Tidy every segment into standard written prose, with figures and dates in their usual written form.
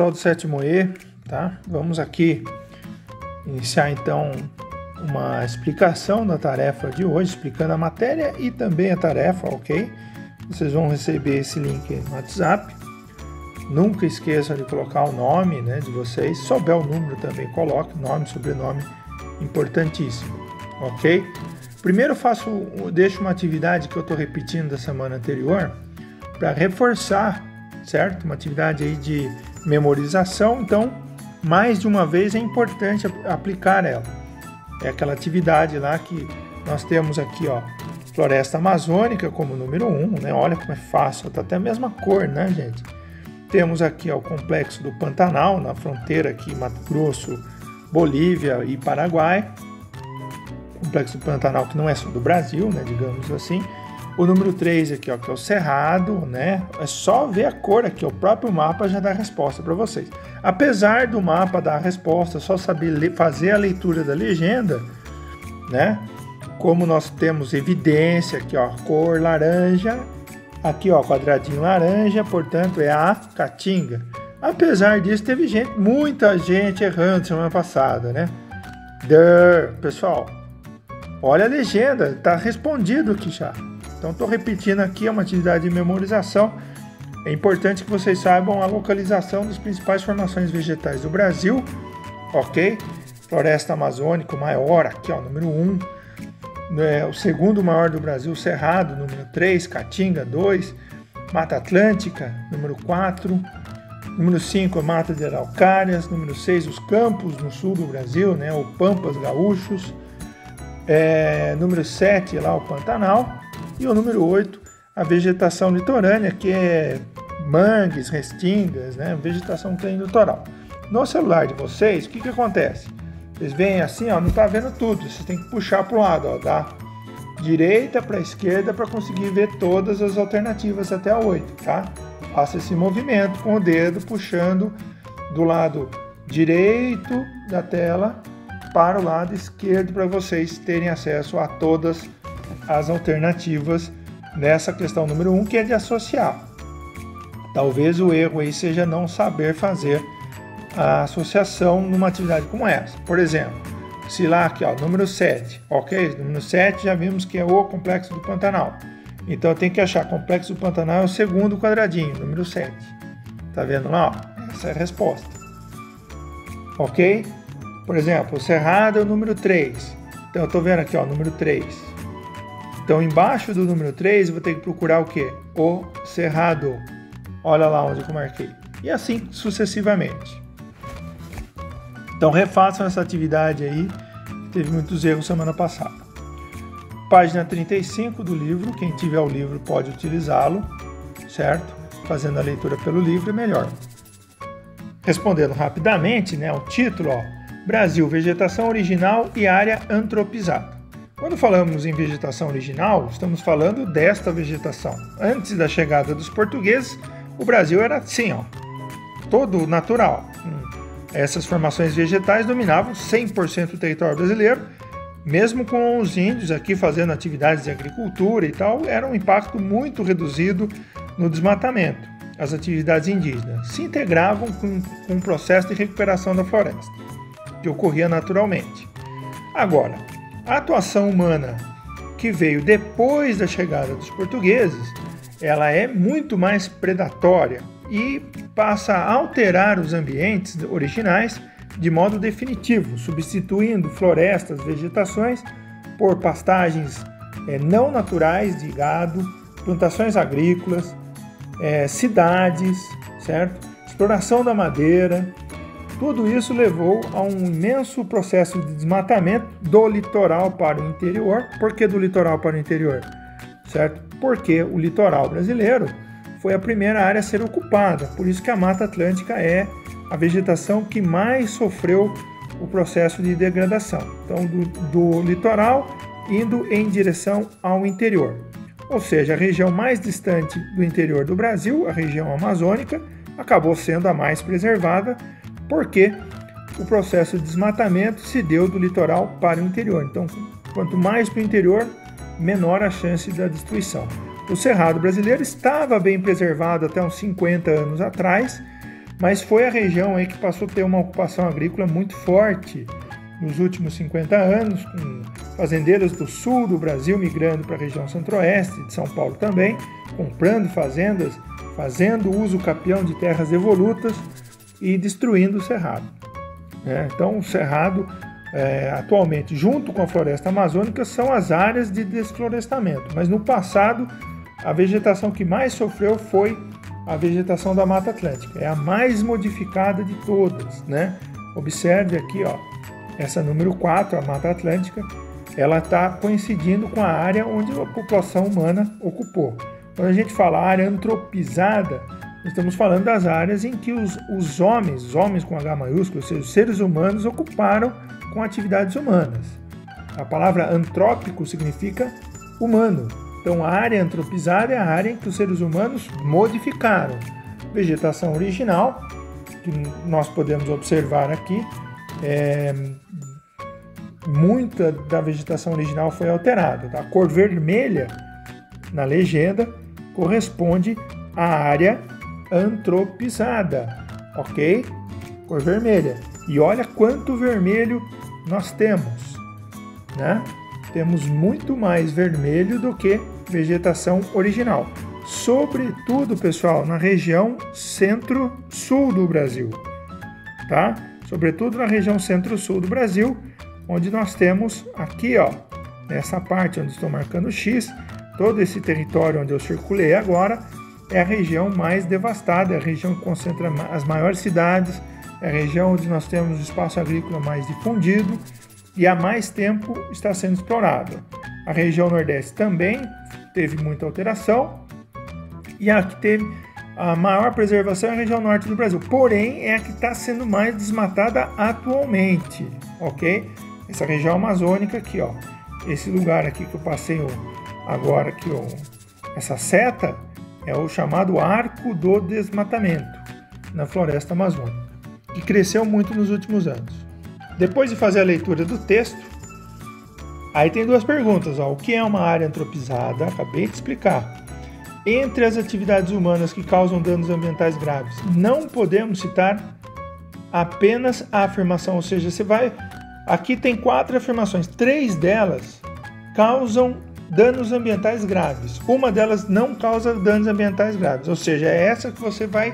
Do sétimo E, tá? Vamos aqui iniciar então uma explicação da tarefa de hoje, explicando a matéria e também a tarefa, ok? Vocês vão receber esse link no WhatsApp. Nunca esqueçam de colocar o nome, né, de vocês. Se souber o número também coloque, nome, sobrenome, importantíssimo, ok? Primeiro deixo uma atividade que eu estou repetindo da semana anterior para reforçar, certo? Uma atividade aí de memorização, então mais de uma vez é importante aplicar ela. É aquela atividade lá que nós temos aqui, ó, floresta amazônica como número 1, né? Olha como é fácil, tá até a mesma cor, né, gente? Temos aqui, ó, o complexo do Pantanal, na fronteira aqui, Mato Grosso, Bolívia e Paraguai. Complexo do Pantanal que não é só do Brasil, né, digamos assim. O número 3 aqui, ó, que é o Cerrado, né? É só ver a cor aqui, o próprio mapa já dá a resposta para vocês. Apesar do mapa dar a resposta, só saber fazer a leitura da legenda, né? Como nós temos evidência aqui, ó, cor laranja, aqui, ó, quadradinho laranja, portanto é a Caatinga. Apesar disso, teve muita gente errando semana passada, né? Pessoal, olha a legenda, tá respondido aqui já. Então, estou repetindo aqui, é uma atividade de memorização. É importante que vocês saibam a localização das principais formações vegetais do Brasil, ok? Floresta amazônica, o maior, aqui, ó, número 1. O segundo maior do Brasil, Cerrado, número 3. Caatinga, 2. Mata Atlântica, número 4. Número 5, a Mata de Araucárias. Número 6, os campos no sul do Brasil, né? O Pampas Gaúchos. Número 7, lá o Pantanal. E o número 8, a vegetação litorânea, que é mangues, restingas, né? Vegetação que tem no litoral. No celular de vocês, o que acontece? Vocês veem assim, ó, não está vendo tudo. Vocês têm que puxar para o lado, ó, da direita para a esquerda para conseguir ver todas as alternativas até a 8, tá? Faça esse movimento com o dedo puxando do lado direito da tela para o lado esquerdo para vocês terem acesso a todas as alternativas nessa questão número 1, que é de associar. Talvez o erro aí seja não saber fazer a associação numa atividade como essa. Por exemplo, se lá aqui, ó, número 7, ok? Número 7 já vimos que é o complexo do Pantanal. Então eu tenho que achar complexo do Pantanal é o segundo quadradinho, número 7. Tá vendo lá? Ó? Essa é a resposta. Ok? Por exemplo, o Cerrado é o número 3. Então eu tô vendo aqui, ó, número 3. Então, embaixo do número 3, eu vou ter que procurar o quê? O Cerrado. Olha lá onde eu marquei. E assim sucessivamente. Então, refaçam essa atividade aí, que teve muitos erros semana passada. Página 35 do livro. Quem tiver o livro pode utilizá-lo, certo? Fazendo a leitura pelo livro é melhor. Respondendo rapidamente, né? O título, ó. Brasil, vegetação original e área antropizada. Quando falamos em vegetação original, estamos falando desta vegetação. Antes da chegada dos portugueses, o Brasil era assim, ó, todo natural. Essas formações vegetais dominavam 100% do território brasileiro, mesmo com os índios aqui fazendo atividades de agricultura e tal, era um impacto muito reduzido no desmatamento. As atividades indígenas se integravam com um processo de recuperação da floresta, que ocorria naturalmente. Agora, a atuação humana que veio depois da chegada dos portugueses, ela é muito mais predatória e passa a alterar os ambientes originais de modo definitivo, substituindo florestas, vegetações por pastagens não naturais de gado, plantações agrícolas, cidades, certo? Exploração da madeira. Tudo isso levou a um imenso processo de desmatamento do litoral para o interior. Por que do litoral para o interior? Certo? Porque o litoral brasileiro foi a primeira área a ser ocupada. Por isso que a Mata Atlântica é a vegetação que mais sofreu o processo de degradação. Então, do litoral indo em direção ao interior. Ou seja, a região mais distante do interior do Brasil, a região amazônica, acabou sendo a mais preservada, porque o processo de desmatamento se deu do litoral para o interior. Então, quanto mais para o interior, menor a chance da destruição. O Cerrado brasileiro estava bem preservado até uns 50 anos atrás, mas foi a região aí que passou a ter uma ocupação agrícola muito forte nos últimos 50 anos, com fazendeiros do sul do Brasil migrando para a região centro-oeste, de São Paulo também, comprando fazendas, fazendo uso capião de terras evolutas e destruindo o cerrado. Então, o cerrado, atualmente, junto com a floresta amazônica, são as áreas de desflorestamento, mas no passado, a vegetação que mais sofreu foi a vegetação da Mata Atlântica, é a mais modificada de todas, né? Observe aqui, ó, essa número 4, a Mata Atlântica, ela está coincidindo com a área onde a população humana ocupou. Quando a gente fala área antropizada, estamos falando das áreas em que os homens com H maiúsculo, ou seja, os seres humanos, ocuparam com atividades humanas. A palavra antrópico significa humano. Então, a área antropizada é a área em que os seres humanos modificaram. Vegetação original, que nós podemos observar aqui, muita da vegetação original foi alterada. A cor vermelha na legenda corresponde à área antropizada, ok? Cor vermelha. E olha quanto vermelho nós temos, né? Temos muito mais vermelho do que vegetação original. Sobretudo, pessoal, na região centro-sul do Brasil, tá? Sobretudo na região centro-sul do Brasil, onde nós temos aqui, ó, nessa parte onde estou marcando X, todo esse território onde eu circulei agora, é a região mais devastada, é a região que concentra as maiores cidades, é a região onde nós temos o espaço agrícola mais difundido e há mais tempo está sendo explorado. A região Nordeste também teve muita alteração e a que teve a maior preservação é a região Norte do Brasil, porém é a que está sendo mais desmatada atualmente, ok? Essa região amazônica aqui, ó, esse lugar aqui que eu passei agora aqui, ó, essa seta é o chamado Arco do Desmatamento na floresta amazônica, que cresceu muito nos últimos anos. Depois de fazer a leitura do texto, aí tem duas perguntas, ó. O que é uma área antropizada? Acabei de explicar. Entre as atividades humanas que causam danos ambientais graves, não podemos citar apenas a afirmação, ou seja, você vai... Aqui tem 4 afirmações, 3 delas causam danos ambientais graves. Uma delas não causa danos ambientais graves, ou seja, é essa que você vai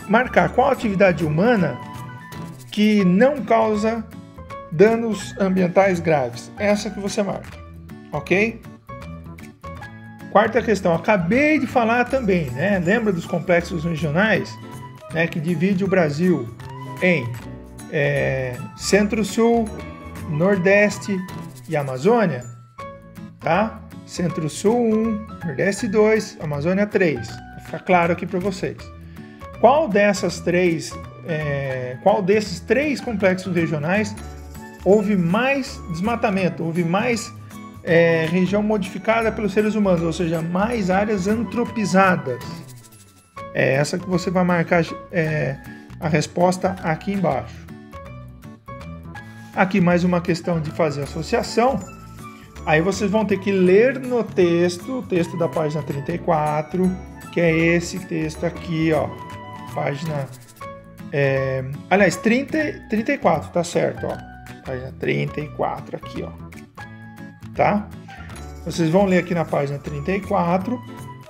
marcar. Qual atividade humana que não causa danos ambientais graves? Essa que você marca, ok? Quarta questão, acabei de falar também, né? Lembra dos complexos regionais, né, que divide o Brasil em Centro-Sul, Nordeste e Amazônia, tá? Centro-Sul 1, Nordeste 2, Amazônia 3. Vai ficar claro aqui para vocês. Qual desses 3 complexos regionais houve mais desmatamento, houve mais região modificada pelos seres humanos, ou seja, mais áreas antropizadas? É essa que você vai marcar a resposta aqui embaixo. Aqui mais uma questão de fazer associação. Aí vocês vão ter que ler no texto, o texto da página 34, que é esse texto aqui, ó. Página... aliás, 34, tá certo, ó. Página 34 aqui, ó. Tá? Vocês vão ler aqui na página 34,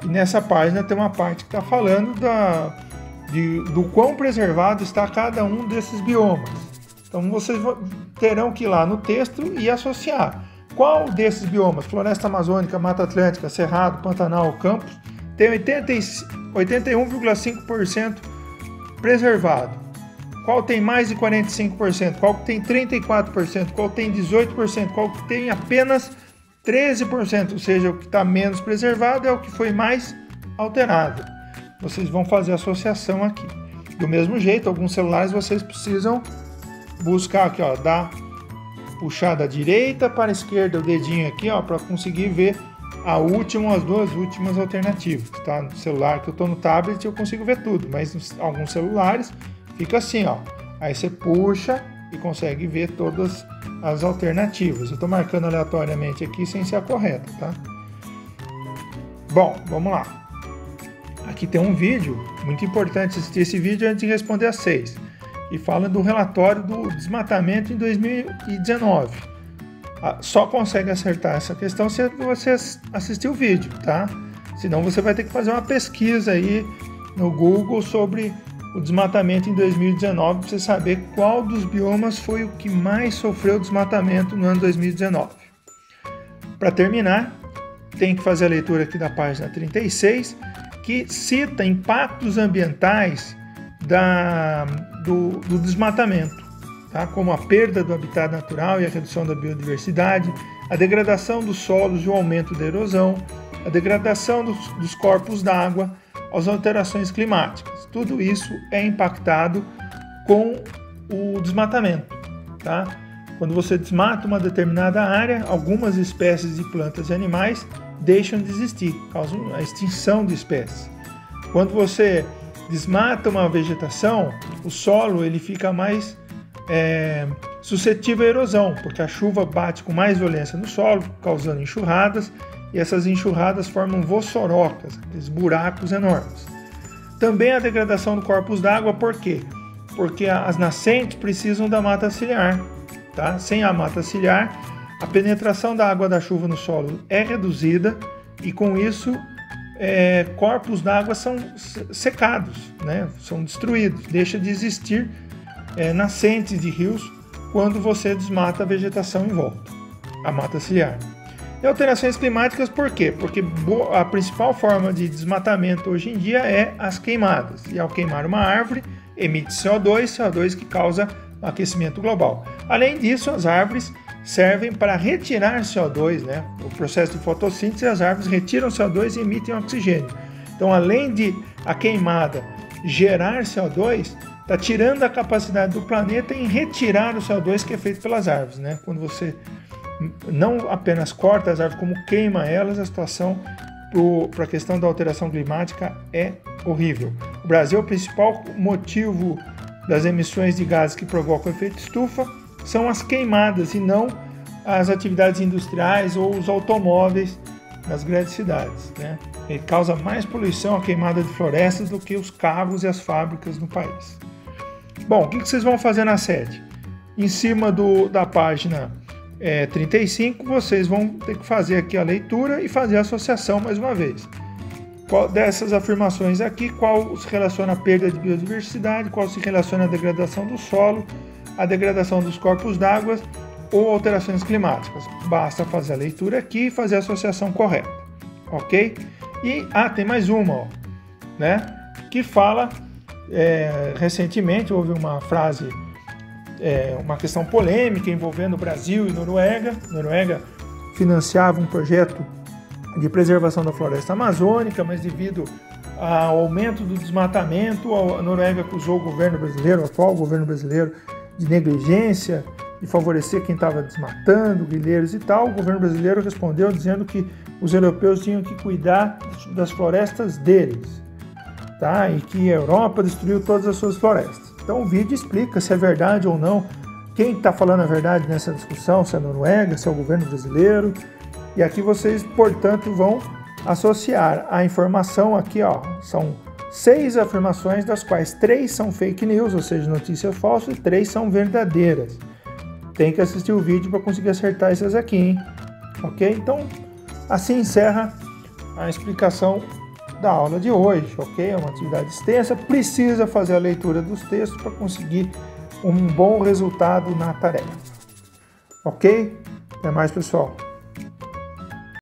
e nessa página tem uma parte que está falando do quão preservado está cada um desses biomas. Então vocês terão que ir lá no texto e associar. Qual desses biomas, floresta amazônica, Mata Atlântica, Cerrado, Pantanal, Campos, tem 81,5% preservado? Qual tem mais de 45%? Qual tem 34%? Qual tem 18%? Qual tem apenas 13%? Ou seja, o que está menos preservado é o que foi mais alterado. Vocês vão fazer a associação aqui. Do mesmo jeito, alguns celulares vocês precisam buscar aqui, ó, puxar da direita para a esquerda o dedinho aqui, ó, para conseguir ver as duas últimas alternativas, tá? No celular que eu estou no tablet eu consigo ver tudo, mas em alguns celulares fica assim, ó. Aí você puxa e consegue ver todas as alternativas. Eu estou marcando aleatoriamente aqui sem ser a correta, tá? Bom, vamos lá. aqui tem um vídeo, muito importante assistir esse vídeo antes de responder às 6, e fala do relatório do desmatamento em 2019. Só consegue acertar essa questão se você assistir o vídeo, tá? Senão você vai ter que fazer uma pesquisa aí no Google sobre o desmatamento em 2019 para você saber qual dos biomas foi o que mais sofreu desmatamento no ano 2019. Para terminar, tem que fazer a leitura aqui da página 36, que cita impactos ambientais do desmatamento, tá? Como a perda do habitat natural e a redução da biodiversidade, a degradação dos solos e o aumento da erosão, a degradação dos corpos d'água, as alterações climáticas. Tudo isso é impactado com o desmatamento, tá? Quando você desmata uma determinada área, algumas espécies de plantas e animais deixam de existir, causam a extinção de espécies. Quando você desmata uma vegetação, o solo ele fica mais suscetível à erosão, porque a chuva bate com mais violência no solo, causando enxurradas, e essas enxurradas formam vossorocas, aqueles buracos enormes. Também a degradação do corpos d'água, por quê? Porque as nascentes precisam da mata ciliar, tá? Sem a mata ciliar, a penetração da água da chuva no solo é reduzida e com isso corpos d'água são secados, né? São destruídos, deixa de existir nascentes de rios quando você desmata a vegetação em volta, a mata ciliar. E alterações climáticas por quê? Porque a principal forma de desmatamento hoje em dia é as queimadas. E ao queimar uma árvore, emite CO2 que causa o aquecimento global. Além disso, as árvores servem para retirar CO2, né? O processo de fotossíntese, as árvores retiram CO2 e emitem oxigênio. Então, além de a queimada gerar CO2, está tirando a capacidade do planeta em retirar o CO2 que é feito pelas árvores, né? Quando você não apenas corta as árvores, como queima elas, a situação para a questão da alteração climática é horrível. O Brasil, o principal motivo das emissões de gases que provocam o efeito estufa são as queimadas e não as atividades industriais ou os automóveis nas grandes cidades, né? Ele causa mais poluição a queimada de florestas do que os carros e as fábricas no país. Bom, o que vocês vão fazer na sede? Em cima da página 35, vocês vão ter que fazer aqui a leitura e fazer a associação mais uma vez. Qual dessas afirmações aqui, qual se relaciona à perda de biodiversidade, qual se relaciona à degradação do solo, à degradação dos corpos d'água ou alterações climáticas. Basta fazer a leitura aqui e fazer a associação correta, ok? E tem mais uma, ó, né? Que fala, recentemente houve uma frase, uma questão polêmica envolvendo Brasil e Noruega. Noruega financiava um projeto de preservação da floresta amazônica, mas devido ao aumento do desmatamento, a Noruega acusou o governo brasileiro, o atual governo brasileiro, de negligência, de favorecer quem estava desmatando, grileiros e tal. O governo brasileiro respondeu dizendo que os europeus tinham que cuidar das florestas deles, tá? E que a Europa destruiu todas as suas florestas. Então o vídeo explica se é verdade ou não, quem está falando a verdade nessa discussão, se é a Noruega, se é o governo brasileiro. E aqui vocês, portanto, vão associar a informação aqui, ó, são 6 afirmações, das quais 3 são fake news, ou seja, notícias falsas, e 3 são verdadeiras. Tem que assistir o vídeo para conseguir acertar essas aqui, hein? Ok? Então, assim encerra a explicação da aula de hoje, ok? É uma atividade extensa, precisa fazer a leitura dos textos para conseguir um bom resultado na tarefa. Ok? Até mais, pessoal.